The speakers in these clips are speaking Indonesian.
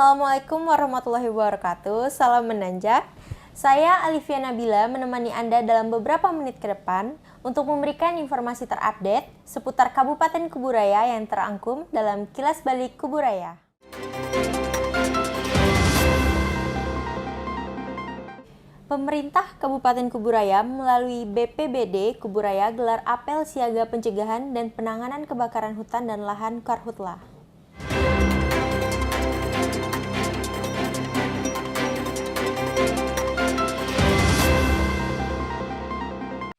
Assalamualaikum warahmatullahi wabarakatuh. Salam menanjak. Saya Alivia Nabila menemani Anda dalam beberapa menit ke depan untuk memberikan informasi terupdate seputar Kabupaten Kuburaya yang terangkum dalam Kilas Balik Kuburaya. Pemerintah Kabupaten Kuburaya melalui BPBD Kuburaya gelar apel siaga pencegahan dan penanganan kebakaran hutan dan lahan Karhutla.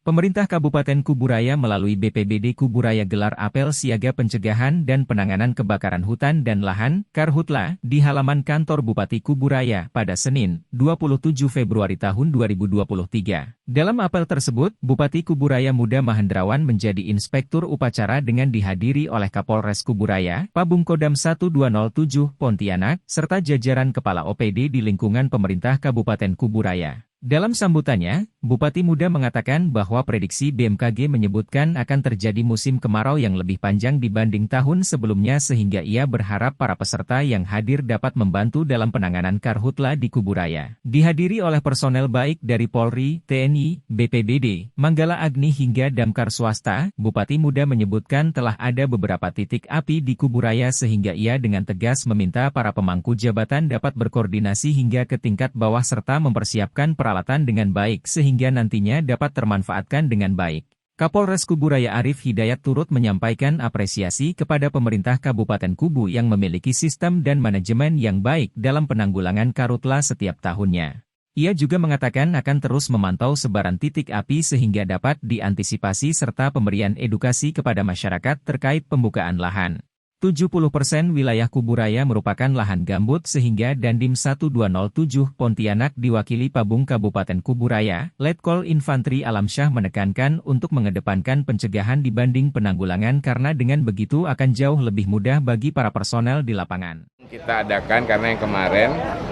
Pemerintah Kabupaten Kuburaya melalui BPBD Kuburaya gelar apel siaga pencegahan dan penanganan kebakaran hutan dan lahan Karhutla di halaman kantor Bupati Kuburaya pada Senin, 27 Februari tahun 2023. Dalam apel tersebut, Bupati Kuburaya Muda Mahendrawan menjadi inspektur upacara dengan dihadiri oleh Kapolres Kuburaya, Pabung Kodam 1207 Pontianak, serta jajaran kepala OPD di lingkungan pemerintah Kabupaten Kuburaya. Dalam sambutannya, Bupati Muda mengatakan bahwa prediksi BMKG menyebutkan akan terjadi musim kemarau yang lebih panjang dibanding tahun sebelumnya sehingga ia berharap para peserta yang hadir dapat membantu dalam penanganan Karhutla di Kuburaya. Dihadiri oleh personel baik dari Polri, TNI, BPBD, Manggala Agni hingga damkar swasta, Bupati Muda menyebutkan telah ada beberapa titik api di Kuburaya sehingga ia dengan tegas meminta para pemangku jabatan dapat berkoordinasi hingga ke tingkat bawah serta mempersiapkan peralatan dengan baik sehingga nantinya dapat termanfaatkan dengan baik. Kapolres Kuburaya Arif Hidayat turut menyampaikan apresiasi kepada pemerintah Kabupaten Kubu yang memiliki sistem dan manajemen yang baik dalam penanggulangan Karhutla setiap tahunnya. Ia juga mengatakan akan terus memantau sebaran titik api sehingga dapat diantisipasi serta pemberian edukasi kepada masyarakat terkait pembukaan lahan. 70% wilayah Kuburaya merupakan lahan gambut sehingga Dandim 1207 Pontianak diwakili Pabung Kabupaten Kuburaya, Letkol Infantri Alamsyah menekankan untuk mengedepankan pencegahan dibanding penanggulangan karena dengan begitu akan jauh lebih mudah bagi para personel di lapangan. Kita adakan karena yang kemarin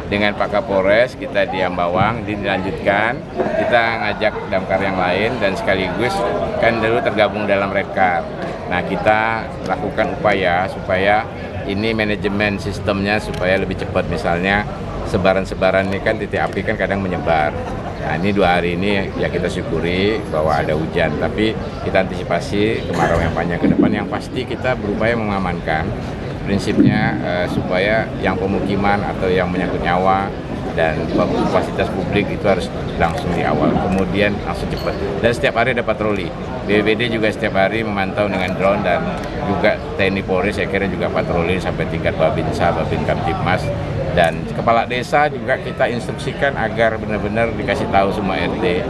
dengan Pak Kapolres kita di Ambawang dilanjutkan, kita ngajak damkar yang lain dan sekaligus kan dulu tergabung dalam Redkar. Nah kita lakukan upaya supaya ini manajemen sistemnya supaya lebih cepat, misalnya sebaran-sebaran ini kan titik api kan kadang menyebar. Nah ini 2 hari ini ya kita syukuri bahwa ada hujan, tapi kita antisipasi kemarau yang panjang ke depan yang pasti kita berupaya mengamankan prinsipnya supaya yang pemukiman atau yang menyangkut nyawa dan fasilitas publik itu harus langsung di awal, kemudian langsung cepat. Dan setiap hari ada patroli. BPBD juga setiap hari memantau dengan drone dan juga TNI Polri saya kira juga patroli sampai tingkat Babinsa, Babin Kamtibmas. Dan kepala desa juga kita instruksikan agar benar-benar dikasih tahu semua RT.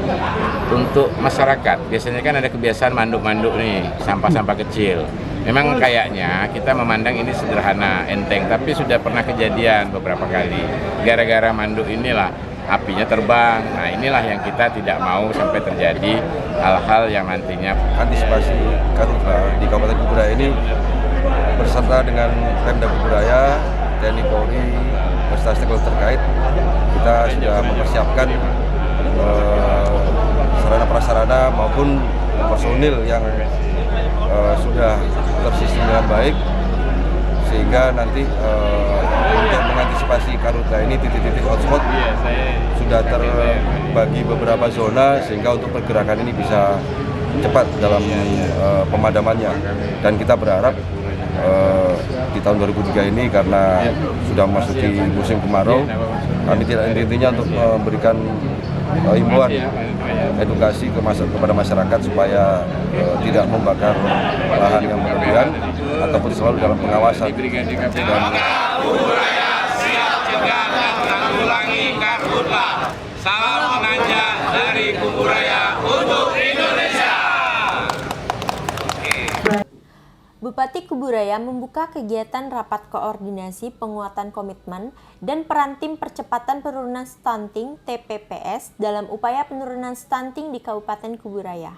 Untuk masyarakat, biasanya kan ada kebiasaan manduk-manduk nih, sampah-sampah kecil. Memang kayaknya kita memandang ini sederhana, enteng, tapi sudah pernah kejadian beberapa kali. Gara-gara manduk inilah apinya terbang. Nah inilah yang kita tidak mau sampai terjadi hal-hal yang nantinya. Antisipasi Karhutla di Kabupaten Kuburaya ini beserta dengan Pemda Kuburaya, TNI Polri, beserta stakeholder terkait, kita sudah mempersiapkan sarana prasarana maupun personil yang sudah tersistem dengan baik sehingga nanti untuk mengantisipasi Karhutla ini titik-titik hotspot sudah terbagi beberapa zona sehingga untuk pergerakan ini bisa cepat dalam pemadamannya. Dan kita berharap di tahun 2003 ini karena sudah memasuki musim kemarau, kami tidak intinya untuk memberikan himbauan edukasi kepada masyarakat supaya tidak membakar lahan yang berlebihan ataupun selalu dalam pengawasan. Kuburaya siap cegah dan tanggulangi Karhutla. Salam menanjak dari Kuburaya untuk Indonesia. Bupati Kuburaya membuka kegiatan rapat koordinasi penguatan komitmen dan peran tim percepatan penurunan stunting TPPS dalam upaya penurunan stunting di Kabupaten Kuburaya.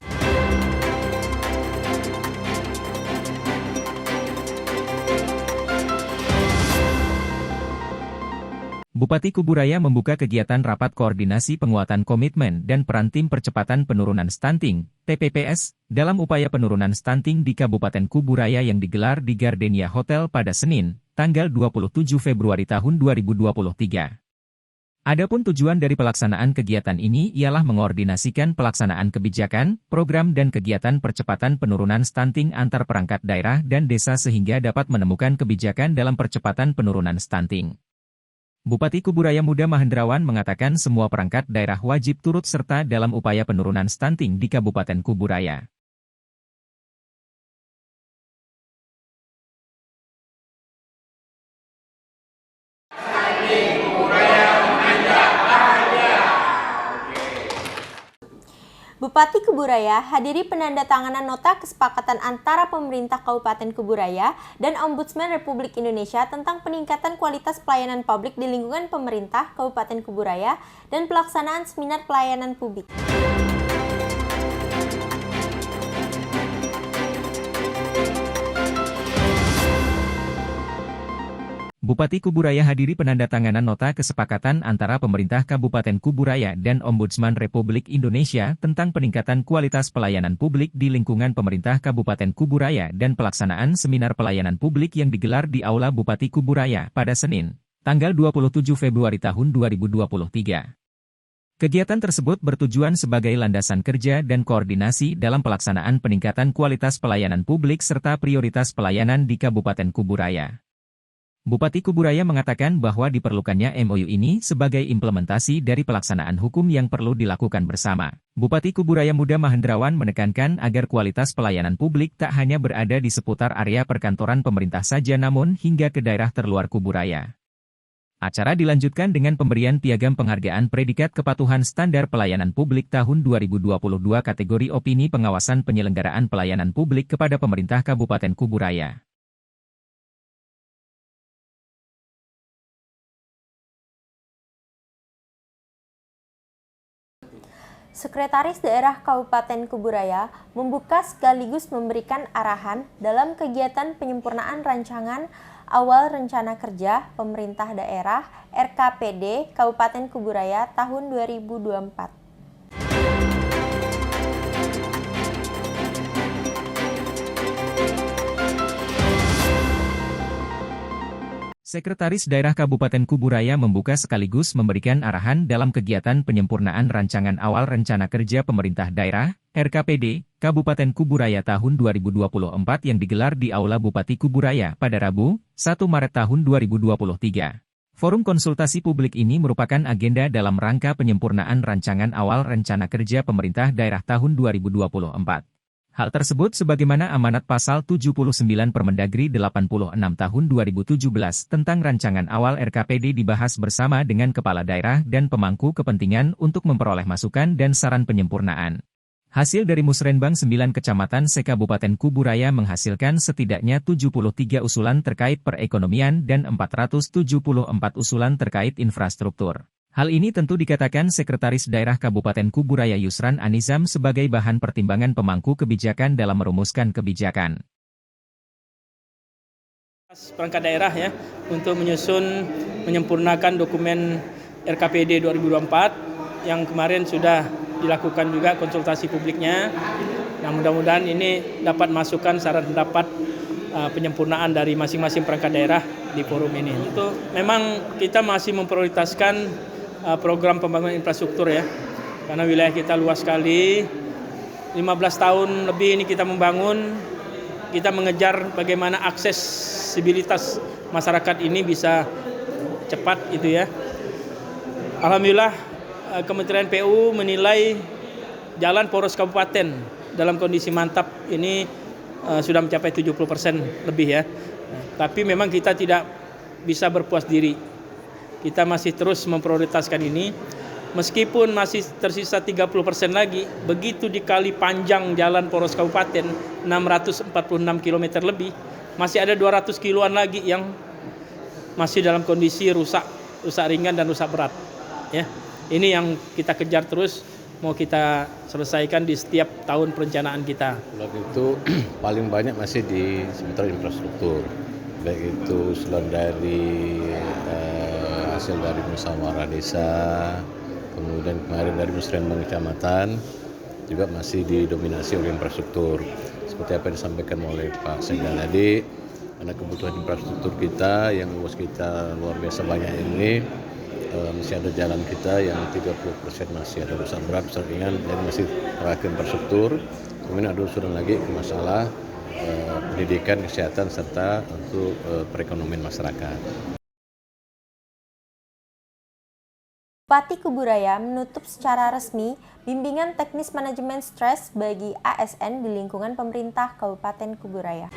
Bupati Kuburaya membuka kegiatan rapat koordinasi penguatan komitmen dan peran tim percepatan penurunan stunting, TPPS, dalam upaya penurunan stunting di Kabupaten Kuburaya yang digelar di Gardenia Hotel pada Senin, tanggal 27 Februari tahun 2023. Adapun tujuan dari pelaksanaan kegiatan ini ialah mengordinasikan pelaksanaan kebijakan, program dan kegiatan percepatan penurunan stunting antar perangkat daerah dan desa sehingga dapat menemukan kebijakan dalam percepatan penurunan stunting. Bupati Kuburaya Muda Mahendrawan mengatakan semua perangkat daerah wajib turut serta dalam upaya penurunan stunting di Kabupaten Kuburaya. Bupati Kuburaya hadiri penandatanganan nota kesepakatan antara pemerintah Kabupaten Kuburaya dan Ombudsman Republik Indonesia tentang peningkatan kualitas pelayanan publik di lingkungan pemerintah Kabupaten Kuburaya dan pelaksanaan seminar pelayanan publik. Bupati Kuburaya hadiri penandatanganan nota kesepakatan antara pemerintah Kabupaten Kuburaya dan Ombudsman Republik Indonesia tentang peningkatan kualitas pelayanan publik di lingkungan pemerintah Kabupaten Kuburaya dan pelaksanaan seminar pelayanan publik yang digelar di Aula Bupati Kuburaya pada Senin, tanggal 27 Februari tahun 2023. Kegiatan tersebut bertujuan sebagai landasan kerja dan koordinasi dalam pelaksanaan peningkatan kualitas pelayanan publik serta prioritas pelayanan di Kabupaten Kuburaya. Bupati Kuburaya mengatakan bahwa diperlukannya MOU ini sebagai implementasi dari pelaksanaan hukum yang perlu dilakukan bersama. Bupati Kuburaya Muda Mahendrawan menekankan agar kualitas pelayanan publik tak hanya berada di seputar area perkantoran pemerintah saja namun hingga ke daerah terluar Kuburaya. Acara dilanjutkan dengan pemberian piagam penghargaan predikat kepatuhan standar pelayanan publik tahun 2022 kategori opini pengawasan penyelenggaraan pelayanan publik kepada pemerintah Kabupaten Kuburaya. Sekretaris Daerah Kabupaten Kuburaya membuka sekaligus memberikan arahan dalam kegiatan penyempurnaan rancangan awal rencana kerja pemerintah daerah RKPD Kabupaten Kuburaya tahun 2024. Sekretaris Daerah Kabupaten Kuburaya membuka sekaligus memberikan arahan dalam kegiatan penyempurnaan rancangan awal rencana kerja pemerintah daerah, RKPD, Kabupaten Kuburaya tahun 2024 yang digelar di Aula Bupati Kuburaya pada Rabu, 1 Maret tahun 2023. Forum konsultasi publik ini merupakan agenda dalam rangka penyempurnaan rancangan awal rencana kerja pemerintah daerah tahun 2024. Hal tersebut sebagaimana amanat pasal 79 Permendagri 86 tahun 2017 tentang rancangan awal RKPD dibahas bersama dengan kepala daerah dan pemangku kepentingan untuk memperoleh masukan dan saran penyempurnaan. Hasil dari Musrenbang 9 Kecamatan se-Kabupaten Kuburaya menghasilkan setidaknya 73 usulan terkait perekonomian dan 474 usulan terkait infrastruktur. Hal ini tentu dikatakan Sekretaris Daerah Kabupaten Kuburaya Yusran Anizam sebagai bahan pertimbangan pemangku kebijakan dalam merumuskan kebijakan. Perangkat daerah ya untuk menyempurnakan dokumen RKPD 2024 yang kemarin sudah dilakukan juga konsultasi publiknya. Nah, mudah-mudahan ini dapat masukkan saran pendapat penyempurnaan dari masing-masing perangkat daerah di forum ini. Itu memang kita masih memprioritaskan program pembangunan infrastruktur ya. Karena wilayah kita luas sekali. 15 tahun lebih ini kita membangun, kita mengejar bagaimana aksesibilitas masyarakat ini bisa cepat itu ya. Alhamdulillah Kementerian PU menilai jalan poros kabupaten dalam kondisi mantap ini sudah mencapai 70% lebih ya. Tapi memang kita tidak bisa berpuas diri. Kita masih terus memprioritaskan ini. Meskipun masih tersisa 30% lagi, begitu dikali panjang jalan poros kabupaten 646 km lebih, masih ada 200 kiloan lagi yang masih dalam kondisi rusak ringan dan rusak berat. Ya, ini yang kita kejar terus, mau kita selesaikan di setiap tahun perencanaan kita. Usulan itu paling banyak masih di seputar infrastruktur, baik itu usulan dari hasil dari musyawarah desa, kemudian kemarin dari musrenbang kecamatan, juga masih didominasi oleh infrastruktur. Seperti apa yang disampaikan oleh Pak Sekda tadi, karena kebutuhan infrastruktur kita yang luas kita luar biasa banyak ini, masih ada jalan kita yang 30% masih ada rusak berat, rusak ringan, jadi masih terkait infrastruktur. Kemudian ada usulan lagi ke masalah pendidikan, kesehatan, serta untuk perekonomian masyarakat. Bupati Kuburaya menutup secara resmi bimbingan teknis manajemen stres bagi ASN di lingkungan pemerintah Kabupaten Kuburaya.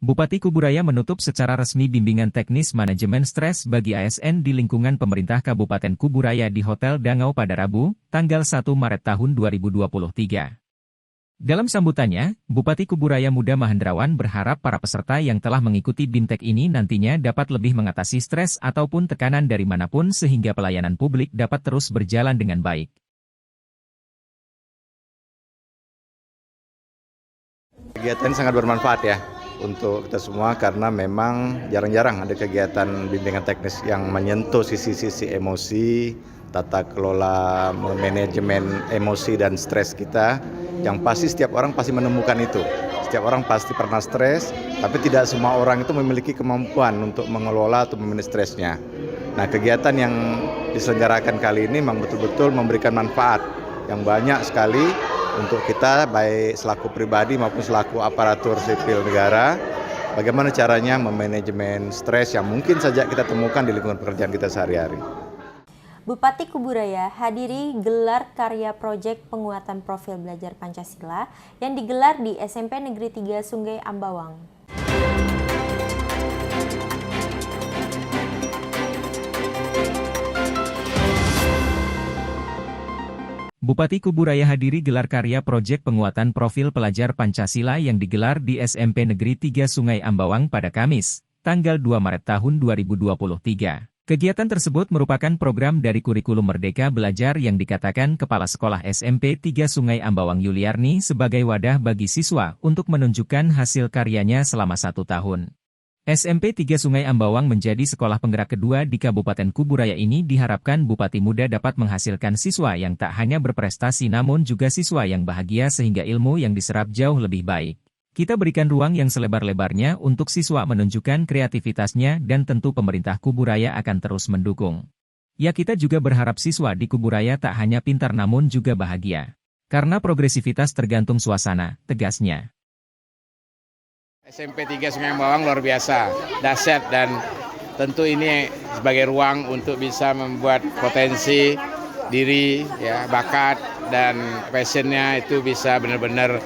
Bupati Kuburaya menutup secara resmi bimbingan teknis manajemen stres bagi ASN di lingkungan pemerintah Kabupaten Kuburaya di Hotel Dangau pada Rabu, tanggal 1 Maret tahun 2023. Dalam sambutannya, Bupati Kuburaya Muda Mahendrawan berharap para peserta yang telah mengikuti BIMTEK ini nantinya dapat lebih mengatasi stres ataupun tekanan dari manapun sehingga pelayanan publik dapat terus berjalan dengan baik. Kegiatan sangat bermanfaat ya untuk kita semua karena memang jarang-jarang ada kegiatan bimbingan teknis yang menyentuh sisi-sisi emosi, tata kelola, manajemen emosi dan stres kita, yang pasti setiap orang pasti menemukan itu. Setiap orang pasti pernah stres, tapi tidak semua orang itu memiliki kemampuan untuk mengelola atau memanage stresnya. Nah, kegiatan yang diselenggarakan kali ini memang betul-betul memberikan manfaat yang banyak sekali untuk kita, baik selaku pribadi maupun selaku aparatur sipil negara, bagaimana caranya memanajemen stres yang mungkin saja kita temukan di lingkungan pekerjaan kita sehari-hari. Bupati Kuburaya hadiri gelar karya proyek penguatan profil belajar Pancasila yang digelar di SMP Negeri 3 Sungai Ambawang. Bupati Kuburaya hadiri gelar karya proyek penguatan profil pelajar Pancasila yang digelar di SMP Negeri 3 Sungai Ambawang pada Kamis, tanggal 2 Maret tahun 2023. Kegiatan tersebut merupakan program dari kurikulum Merdeka Belajar yang dikatakan Kepala Sekolah SMP 3 Sungai Ambawang Yuliarni sebagai wadah bagi siswa untuk menunjukkan hasil karyanya selama 1 tahun. SMP 3 Sungai Ambawang menjadi sekolah penggerak kedua di Kabupaten Kuburaya ini diharapkan Bupati Muda dapat menghasilkan siswa yang tak hanya berprestasi namun juga siswa yang bahagia sehingga ilmu yang diserap jauh lebih baik. Kita berikan ruang yang selebar-lebarnya untuk siswa menunjukkan kreativitasnya dan tentu pemerintah Kuburaya akan terus mendukung. Ya, kita juga berharap siswa di Kuburaya tak hanya pintar namun juga bahagia. Karena progresivitas tergantung suasana, tegasnya. SMP 3 Sungai Ambawang luar biasa, dahsyat, dan tentu ini sebagai ruang untuk bisa membuat potensi diri, ya, bakat dan passionnya itu bisa benar-benar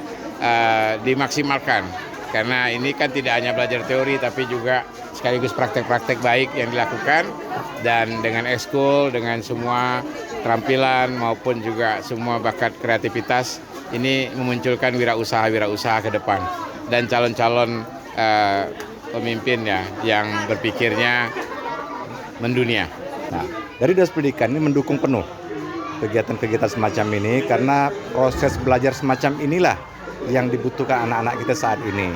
dimaksimalkan. Karena ini kan tidak hanya belajar teori tapi juga sekaligus praktek-praktek baik yang dilakukan, dan dengan ekskul, dengan semua keterampilan maupun juga semua bakat kreativitas ini memunculkan wirausaha ke depan dan calon-calon pemimpin ya yang berpikirnya mendunia. Nah, dari Dinas Pendidikan ini mendukung penuh kegiatan-kegiatan semacam ini karena proses belajar semacam inilah yang dibutuhkan anak-anak kita saat ini.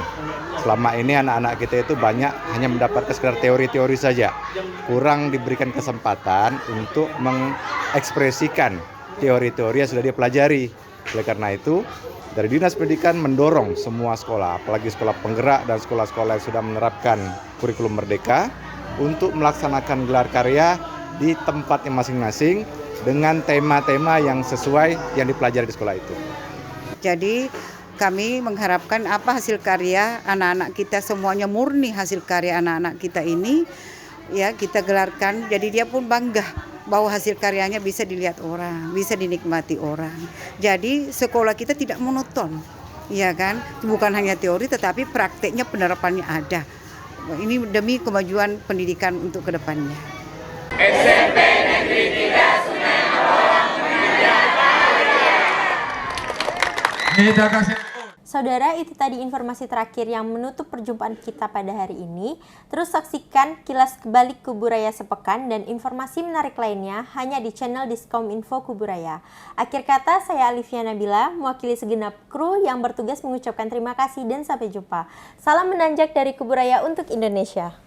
Selama ini anak-anak kita itu banyak hanya mendapatkan sekedar teori-teori saja. Kurang diberikan kesempatan untuk mengekspresikan teori-teori yang sudah dia pelajari. Oleh karena itu, dari Dinas Pendidikan mendorong semua sekolah, apalagi sekolah penggerak dan sekolah-sekolah yang sudah menerapkan kurikulum Merdeka, untuk melaksanakan gelar karya di tempatnya masing-masing dengan tema-tema yang sesuai yang dipelajari di sekolah itu. Jadi kami mengharapkan apa hasil karya anak-anak kita semuanya murni hasil karya anak-anak kita ini ya kita gelarkan, jadi dia pun bangga bahwa hasil karyanya bisa dilihat orang, bisa dinikmati orang. Jadi sekolah kita tidak monoton, ya kan? Bukan hanya teori tetapi prakteknya penerapannya ada. Ini demi kemajuan pendidikan untuk kedepannya. SMP Negeri 3 Sungai Ambawang menjadi Saudara, itu tadi informasi terakhir yang menutup perjumpaan kita pada hari ini. Terus saksikan kilas balik Kuburaya sepekan dan informasi menarik lainnya hanya di channel Diskominfo Kuburaya. Akhir kata, saya Alivia Nabila, mewakili segenap kru yang bertugas mengucapkan terima kasih dan sampai jumpa. Salam menanjak dari Kuburaya untuk Indonesia.